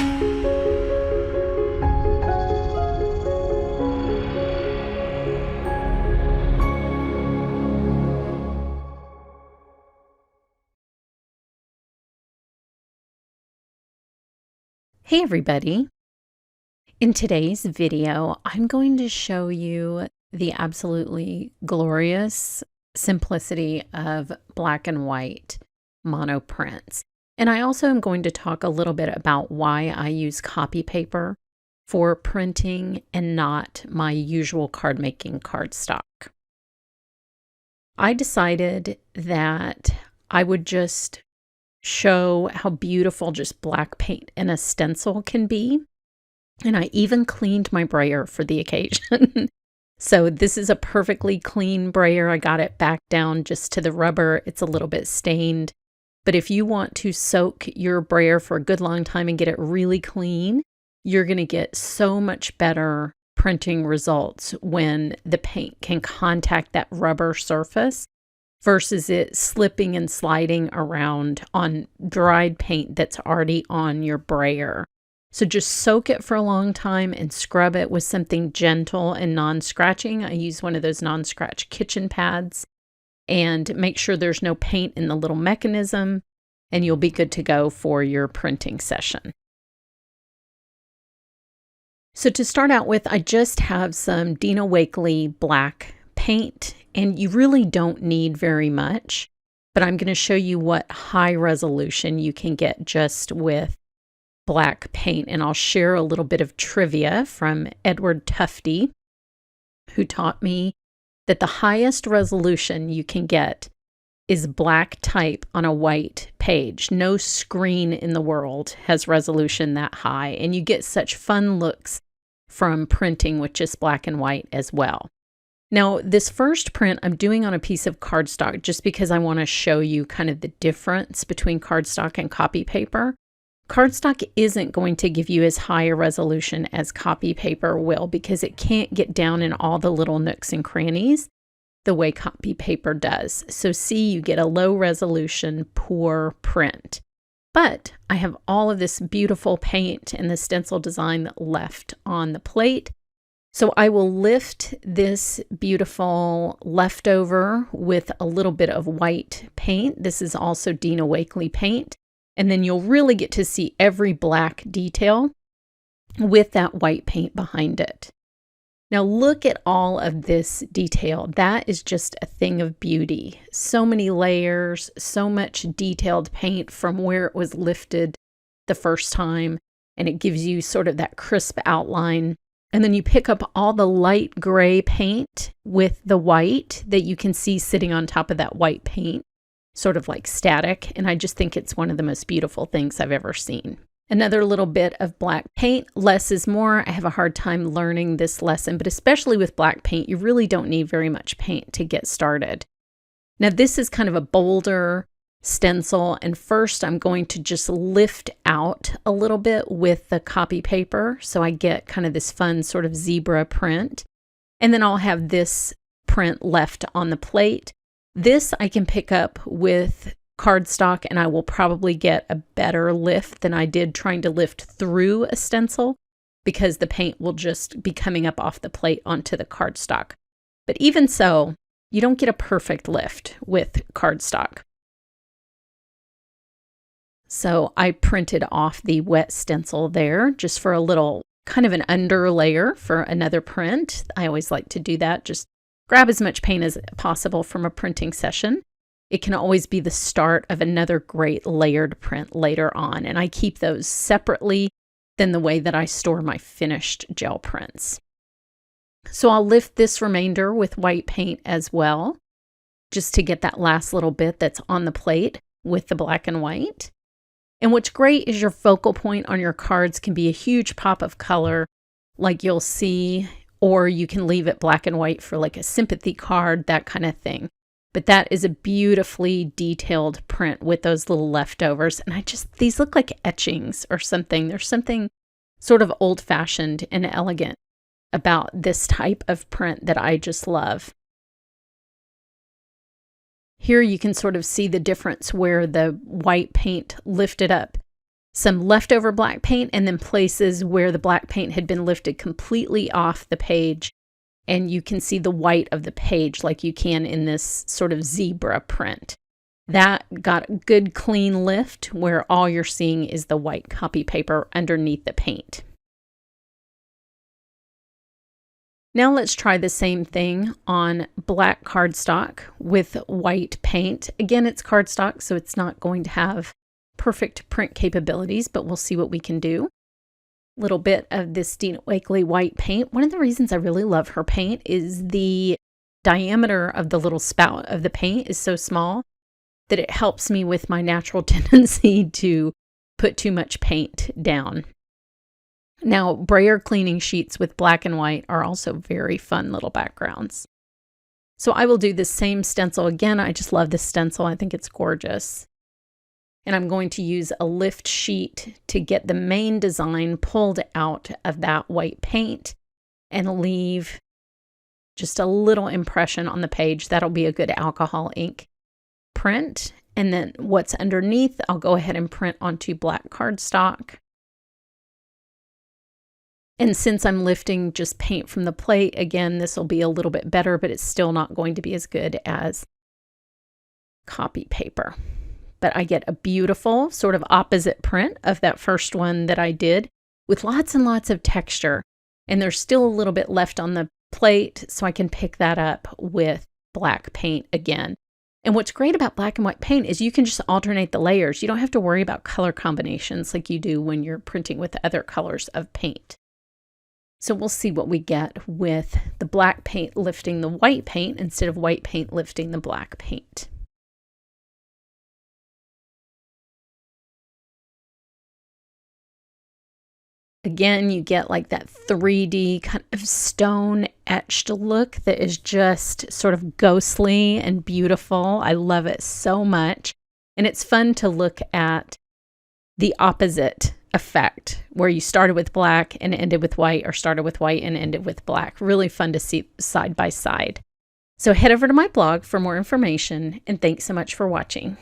Hey everybody! In today's video, I'm going to show you the absolutely glorious simplicity of black and white monoprints. And I also am going to talk a little bit about why I use copy paper for printing and not my usual card making cardstock. I decided that I would just show how beautiful just black paint in a stencil can be. And I even cleaned my brayer for the occasion. So this is a perfectly clean brayer. I got it back down just to the rubber. It's a little bit stained. But if you want to soak your brayer for a good long time and get it really clean, you're going to get so much better printing results when the paint can contact that rubber surface versus it slipping and sliding around on dried paint that's already on your brayer. So just soak it for a long time and scrub it with something gentle and non-scratching. I use one of those non-scratch kitchen pads, and make sure there's no paint in the little mechanism, and you'll be good to go for your printing session. So to start out with, I just have some Dina Wakley black paint, and you really don't need very much, but I'm going to show you what high resolution you can get just with black paint. And I'll share a little bit of trivia from Edward Tufte, who taught me that the highest resolution you can get is black type on a white page. No screen in the world has resolution that high, and you get such fun looks from printing with just black and white as well. Now, this first print I'm doing on a piece of cardstock just because I want to show you kind of the difference between cardstock and copy paper. Cardstock isn't going to give you as high a resolution as copy paper will because it can't get down in all the little nooks and crannies the way copy paper does. So see, you get a low resolution, poor print. But I have all of this beautiful paint and the stencil design left on the plate. So I will lift this beautiful leftover with a little bit of white paint. This is also Dina Wakley paint. And then you'll really get to see every black detail with that white paint behind it. Now look at all of this detail. That is just a thing of beauty. So many layers, so much detailed paint from where it was lifted the first time. And it gives you sort of that crisp outline. And then you pick up all the light gray paint with the white that you can see sitting on top of that white paint, sort of like static. And I just think it's one of the most beautiful things I've ever seen. Another little bit of black paint. Less is more. I have a hard time learning this lesson, but especially with black paint, you really don't need very much paint to get started. Now this is kind of a bolder stencil, and first I'm going to just lift out a little bit with the copy paper so I get kind of this fun sort of zebra print, and then I'll have this print left on the plate. This I can pick up with cardstock, and I will probably get a better lift than I did trying to lift through a stencil because the paint will just be coming up off the plate onto the cardstock. But even so, you don't get a perfect lift with cardstock. So I printed off the wet stencil there just for a little kind of an under layer for another print. I always like to do that. Just grab as much paint as possible from a printing session. It can always be the start of another great layered print later on. And I keep those separately than the way that I store my finished gel prints. So I'll lift this remainder with white paint as well, just to get that last little bit that's on the plate with the black and white. And what's great is your focal point on your cards can be a huge pop of color like you'll see, or you can leave it black and white for like a sympathy card, that kind of thing. But that is a beautifully detailed print with those little leftovers. And these look like etchings or something. There's something sort of old-fashioned and elegant about this type of print that I just love. Here you can sort of see the difference where the white paint lifted up some leftover black paint, and then places where the black paint had been lifted completely off the page. And you can see the white of the page like you can in this sort of zebra print. That got a good clean lift where all you're seeing is the white copy paper underneath the paint. Now let's try the same thing on black cardstock with white paint. Again, it's cardstock, so it's not going to have perfect print capabilities, but we'll see what we can do. Little bit of this Dina Wakley white paint. One of the reasons I really love her paint is the diameter of the little spout of the paint is so small that it helps me with my natural tendency to put too much paint down. Now, brayer cleaning sheets with black and white are also very fun little backgrounds. So I will do the same stencil again. I just love this stencil. I think it's gorgeous. And I'm going to use a lift sheet to get the main design pulled out of that white paint and leave just a little impression on the page. That'll be a good alcohol ink print. And then what's underneath, I'll go ahead and print onto black cardstock. And since I'm lifting just paint from the plate, again, this will be a little bit better, but it's still not going to be as good as copy paper. But I get a beautiful sort of opposite print of that first one that I did with lots and lots of texture. And there's still a little bit left on the plate, so I can pick that up with black paint again. And what's great about black and white paint is you can just alternate the layers. You don't have to worry about color combinations like you do when you're printing with other colors of paint. So we'll see what we get with the black paint lifting the white paint instead of white paint lifting the black paint. Again, you get like that 3D kind of stone etched look that is just sort of ghostly and beautiful. I love it so much. And it's fun to look at the opposite effect where you started with black and ended with white, or started with white and ended with black. Really fun to see side by side. So head over to my blog for more information, and thanks so much for watching.